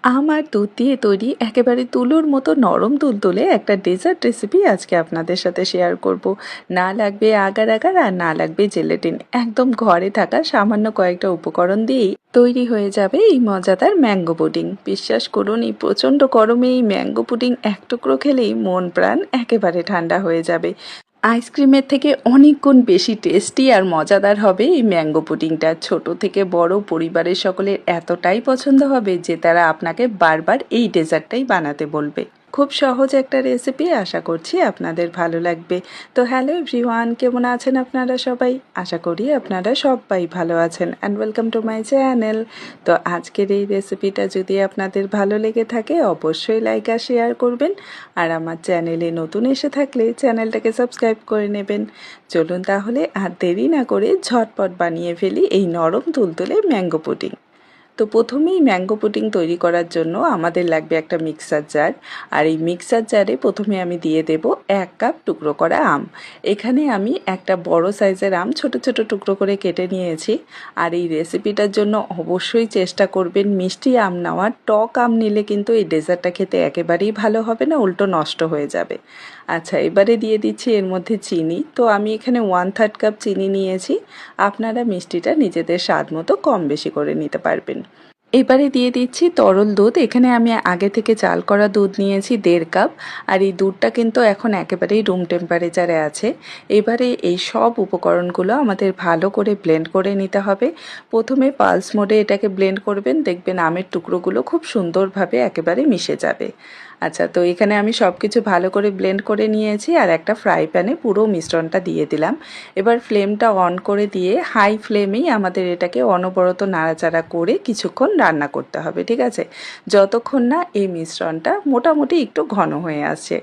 আম আর দুধ দিয়ে তৈরি একেবারে তুলোর মতো নরম তুলতুলে একটা ডেজার্ট রেসিপি আজকে আপনাদের সাথে শেয়ার করব। না লাগবে আগার আগার আর না লাগবে জেলেটিন, একদম ঘরে থাকা সামান্য কয়েকটা উপকরণ দিয়েই তৈরি হয়ে যাবে এই মজাদার ম্যাঙ্গো পুডিং। বিশ্বাস করুন, এই প্রচণ্ড গরমে এই ম্যাঙ্গো পুডিং এক টুকরো খেলেই মন প্রাণ একেবারে ঠান্ডা হয়ে যাবে। আইসক্রিমের থেকে অনেক গুণ বেশি টেস্টি আর মজাদার হবে এই ম্যাঙ্গো পুডিংটা। ছোট থেকে বড় পরিবারের সকলের এতটাই পছন্দ হবে যে তারা আপনাকে বারবার এই ডেজার্টটাই বানাতে বলবে। খুব সহজ একটা রেসিপি, আশা করছি আপনাদের ভালো লাগবে। তো হ্যালো এভরিওয়ান, কেমন আছেন আপনারা সবাই? আশা করি আপনারা সবাই ভালো আছেন and welcome to my channel. তো আজকের এই রেসিপিটা যদি আপনাদের ভালো লেগে থাকে অবশ্যই লাইক আর শেয়ার করবেন, আর আমার চ্যানেলে নতুন এসে থাকলে চ্যানেলটাকে সাবস্ক্রাইব করে নেবেন। চলুন তাহলে আর দেরি না করে ঝটপট বানিয়ে ফেলি এই নরম তুলতুলে ম্যাঙ্গো পুডিং। তো প্রথমেই ম্যাঙ্গো পুডিং তৈরি করার জন্য আমাদের লাগবে একটা মিক্সার জার। আর এই মিক্সার জারে প্রথমে আমি দিয়ে দেব 1 কাপ টুকরো করা আম। এখানে আমি একটা বড় সাইজের আম ছোট ছোট টুকরো করে কেটে নিয়েছি। আর এই রেসিপিটার জন্য অবশ্যই চেষ্টা করবেন মিষ্টি আম নেওয়ার। টক আম নিলে কিন্তু এই ডেজার্টটা খেতে একেবারেই ভালো হবে না, উল্টো নষ্ট হয়ে যাবে। আচ্ছা, এবারে দিয়ে দিচ্ছি এর মধ্যে চিনি। তো আমি এখানে 1/3 কাপ চিনি নিয়েছি। আপনারা মিষ্টিটা নিজেদের স্বাদ মতো কম বেশি করে নিতে পারবেন। এবারে দিয়ে দিচ্ছি তরল দুধ। এখানে আমি আগে থেকে জাল করা দুধ নিয়েছি 1.5 কাপ। আর এই দুধটা কিন্তু এখন একেবারেই রুম টেম্পারেচারে আছে। এবারে এই সব উপকরণগুলো আমাদের ভালো করে ব্লেন্ড করে নিতে হবে। প্রথমে পালস মোডে এটাকে ব্লেন্ড করবেন, দেখবেন আমের টুকরোগুলো খুব সুন্দরভাবে একেবারে মিশে যাবে। আচ্ছা, তো এখানে আমি সব কিছু ভালো করে ব্লেন্ড করে নিয়েছি আর একটা ফ্রাই প্যানে পুরো মিশ্রণটা দিয়ে দিলাম। এবার ফ্লেমটা অন করে দিয়ে হাই ফ্লেমেই আমাদের এটাকে অনবরত নাড়াচাড়া করে কিছুক্ষণ রান্না করতে হবে, ঠিক আছে? যতক্ষণ না এই মিশ্রণটা মোটামুটি একটু ঘন হয়ে আসছে।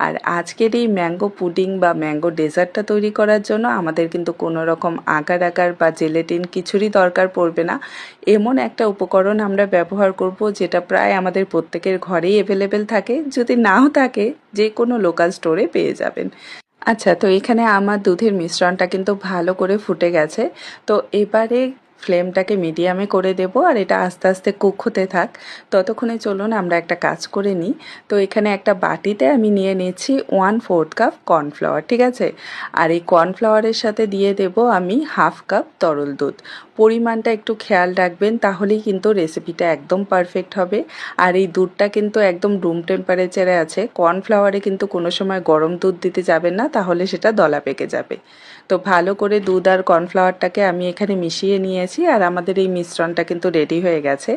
আর আজকের এই ম্যাঙ্গো পুডিং বা ম্যাঙ্গো ডেজার্টটা তৈরি করার জন্য আমাদের কিন্তু কোনো রকম আগার আগার বা জেলেটিন কিছুরই দরকার পড়বে না। এমন একটা উপকরণ আমরা ব্যবহার করব যেটা প্রায় আমাদের প্রত্যেকের ঘরেই অ্যাভেলেবেল থাকে, যদি নাও থাকে যে কোনো লোকাল স্টোরে পেয়ে যাবেন। আচ্ছা, তো এখানে আমার দুধের মিশ্রণটা কিন্তু ভালো করে ফুটে গেছে। তো এবারে ফ্লেমটাকে মিডিয়ামে করে দেব আর এটা আস্তে আস্তে কুক হতে থাক। ততক্ষণে চলুন আমরা একটা কাজ করে নিই। তো এখানে একটা বাটিতে আমি নিয়ে নিচ্ছি 1/4 কাপ কর্নফ্লাওয়ার, ঠিক আছে? আর এই কর্নফ্লাওয়ারের সাথে দিয়ে দেব আমি 1/2 কাপ তরল দুধ। পরিমাণটা একটু খেয়াল রাখবেন, তাহলেই কিন্তু রেসিপিটা একদম পারফেক্ট হবে। আর এই দুধটা কিন্তু একদম রুম টেম্পারেচারে আছে। কর্নফ্লাওয়ারে কিন্তু কোনো সময় গরম দুধ দিতে যাবেন না, তাহলে সেটা দলা পেকে যাবে। তো ভালো করে দুধ আর কর্নফ্লাওয়ারটাকে আমি এখানে মিশিয়ে নিয়েছি আর আমাদের এই মিশ্রণটা কিন্তু রেডি হয়ে গেছে।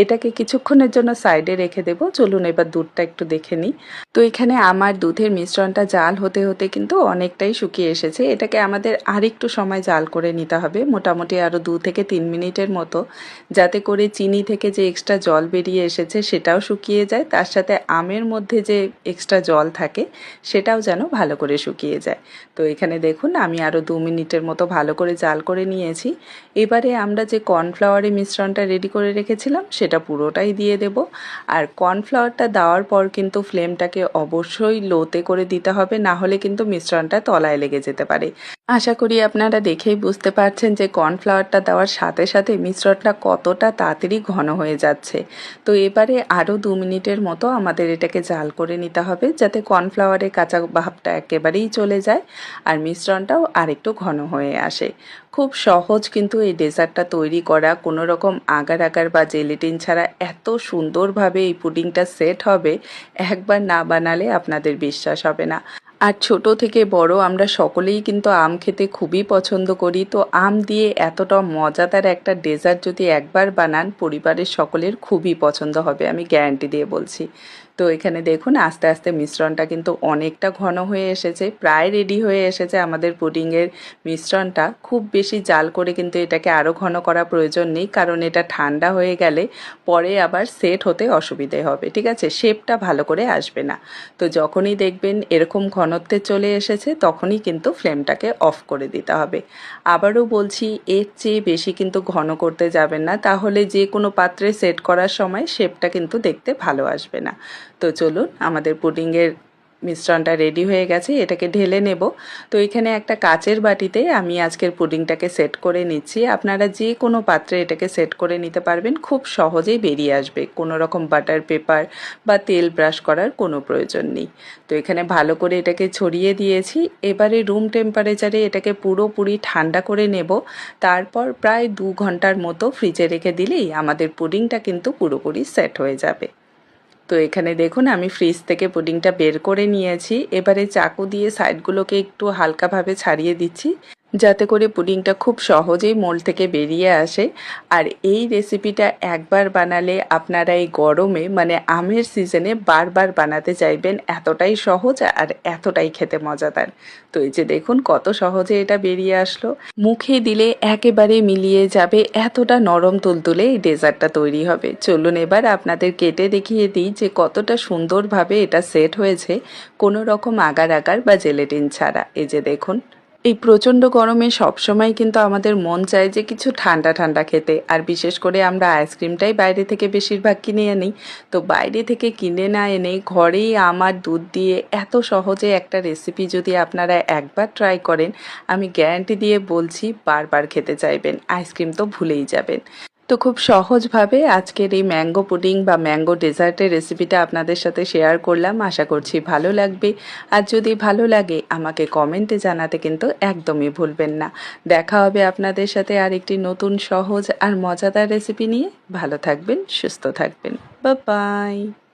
এটাকে কিছুক্ষণের জন্য সাইডে রেখে দেব। চলুন এবার দুধটা একটু দেখে নিই। তো এখানে আমার দুধের মিশ্রণটা জাল হতে হতে কিন্তু অনেকটাই শুকিয়ে এসেছে। এটাকে আমাদের আরেকটু সময় জাল করে নিতে হবে, মোটামুটি আরও 2 থেকে 3 মিনিটের মতো, যাতে করে চিনি থেকে যে এক্সট্রা জল বেরিয়ে এসেছে সেটাও শুকিয়ে যায়, তার সাথে আমের মধ্যে যে এক্সট্রা জল থাকে সেটাও যেন ভালো করে শুকিয়ে যায়। তো এখানে দেখুন আমি আরও 2 মিনিটের মতো ভালো করে জাল করে নিয়েছি। এবারে আমরা যে কর্নফ্লাওয়ারের মিশ্রণটা রেডি করে রেখেছিলাম সেটা পুরোটাই দিয়ে দেব। আর কর্নফ্লাওয়ারটা দেওয়ার পর কিন্তু ফ্লেমটাকে অবশ্যই লোতে করে দিতে হবে, না হলে কিন্তু মিশ্রণটা তলায় লেগে যেতে পারে। আশা করি আপনারা দেখেই বুঝতে পারছেন যে কর্নফ্লাওয়ারটা দেওয়ার সাথে সাথে মিশ্রণটা কতটা তাড়াতাড়ি ঘন হয়ে যাচ্ছে। তো এবারে আরও 2 মিনিটের মতো আমাদের এটাকে জাল করে নিতে হবে, যাতে কর্নফ্লাওয়ারের কাঁচা ভাবটা একেবারেই চলে যায় আর মিশ্রণটাও আরেকটু ঘন হয়ে আসে। খুব সহজ কিন্তু এই ডেজার্টটা তৈরি করা। কোনো রকম আগার আগার বা জেলেটিন ছাড়া এত সুন্দরভাবে এই পুডিংটা সেট হবে, একবার না বানালে আপনাদের বিশ্বাস হবে না। আর ছোট থেকে বড় আমরা সকলেই কিন্তু আম খেতে খুবই পছন্দ করি। তো আম দিয়ে এতটা মজাদার একটা ডেজার্ট যদি একবার বানান, পরিবারের সকলের খুবই পছন্দ হবে, আমি গ্যারান্টি দিয়ে বলছি। তো এখানে দেখুন আস্তে আস্তে মিশ্রণটা কিন্তু অনেকটা ঘন হয়ে এসেছে, প্রায় রেডি হয়ে এসেছে আমাদের পুডিংয়ের মিশ্রণটা। খুব বেশি জাল করে কিন্তু এটাকে আরও ঘন করা প্রয়োজন নেই, কারণ এটা ঠান্ডা হয়ে গেলে পরে আবার সেট হতে অসুবিধে হবে, ঠিক আছে? শেপটা ভালো করে আসবে না। তো যখনই দেখবেন এরকম ঘনত্বে চলে এসেছে তখনই কিন্তু ফ্লেমটাকে অফ করে দিতে হবে। আবারও বলছি, এর চেয়ে বেশি কিন্তু ঘন করতে যাবেন না, তাহলে যে কোনো পাত্রে সেট করার সময় শেপটা কিন্তু দেখতে ভালো আসবে না। তো চলুন আমাদের পুডিংয়ের মিশ্রণটা রেডি হয়ে গেছে, এটাকে ঢেলে নেব। তো এখানে একটা কাচের বাটিতে আমি আজকের পুডিংটাকে সেট করে নিচ্ছি। আপনারা যে কোনো পাত্রে এটাকে সেট করে নিতে পারবেন, খুব সহজেই বেরিয়ে আসবে, কোনো রকম বাটার পেপার বা তেল ব্রাশ করার কোনো প্রয়োজন নেই। তো এখানে ভালো করে এটাকে ছড়িয়ে দিয়েছি। এবারে রুম টেম্পারেচারে এটাকে পুরোপুরি ঠান্ডা করে নেব। তারপর প্রায় 2 ঘন্টার মতো ফ্রিজে রেখে দিলেই আমাদের পুডিংটা কিন্তু পুরোপুরি সেট হয়ে যাবে। তো এখানে দেখুন আমি ফ্রিজ থেকে পুডিংটা বের করে নিয়েছি। এবারে চাকু দিয়ে সাইডগুলোকে একটু হালকাভাবে ছাড়িয়ে দিচ্ছি, যাতে করে পুডিংটা খুব সহজেই মোল্ড থেকে বেরিয়ে আসে। আর এই রেসিপিটা একবার বানালে আপনারা এই গরমে মানে আমের সিজনে বারবার বানাতে চাইবেন, এতটাই সহজ আর এতটাই খেতে মজাদার। তো এই যে দেখুন কত সহজে এটা বেরিয়ে আসলো, মুখে দিলে একেবারে মিলিয়ে যাবে, এতটা নরম তুলতুলে এই ডেজার্টটা তৈরি হবে। চলুন এবার আপনাদের কেটে দেখিয়ে দিই যে কতটা সুন্দরভাবে এটা সেট হয়েছে, কোনো রকম আগার আগার বা জেলেটিন ছাড়া। এই যে দেখুন, এই প্রচণ্ড গরমে সবসময় কিন্তু আমাদের মন চায় যে কিছু ঠান্ডা ঠান্ডা খেতে, আর বিশেষ করে আমরা আইসক্রিমটাই বাইরে থেকে বেশিরভাগ কিনে আনি। তো বাইরে থেকে কিনে না এনে ঘরেই আমার দুধ দিয়ে এত সহজে একটা রেসিপি যদি আপনারা একবার ট্রাই করেন, আমি গ্যারান্টি দিয়ে বলছি বারবার খেতে চাইবেন, আইসক্রিম তো ভুলেই যাবেন। তো খুব সহজভাবে আজকের এই ম্যাঙ্গো পুডিং বা ম্যাঙ্গো ডেজার্টের রেসিপিটা আপনাদের সাথে শেয়ার করলাম, আশা করছি ভালো লাগবে। আর যদি ভালো লাগে আমাকে কমেন্টে জানাতে কিন্তু একদমই ভুলবেন না। দেখা হবে আপনাদের সাথে আরেকটি নতুন সহজ আর মজাদার রেসিপি নিয়ে। ভালো থাকবেন, সুস্থ থাকবেন, বাই বাই।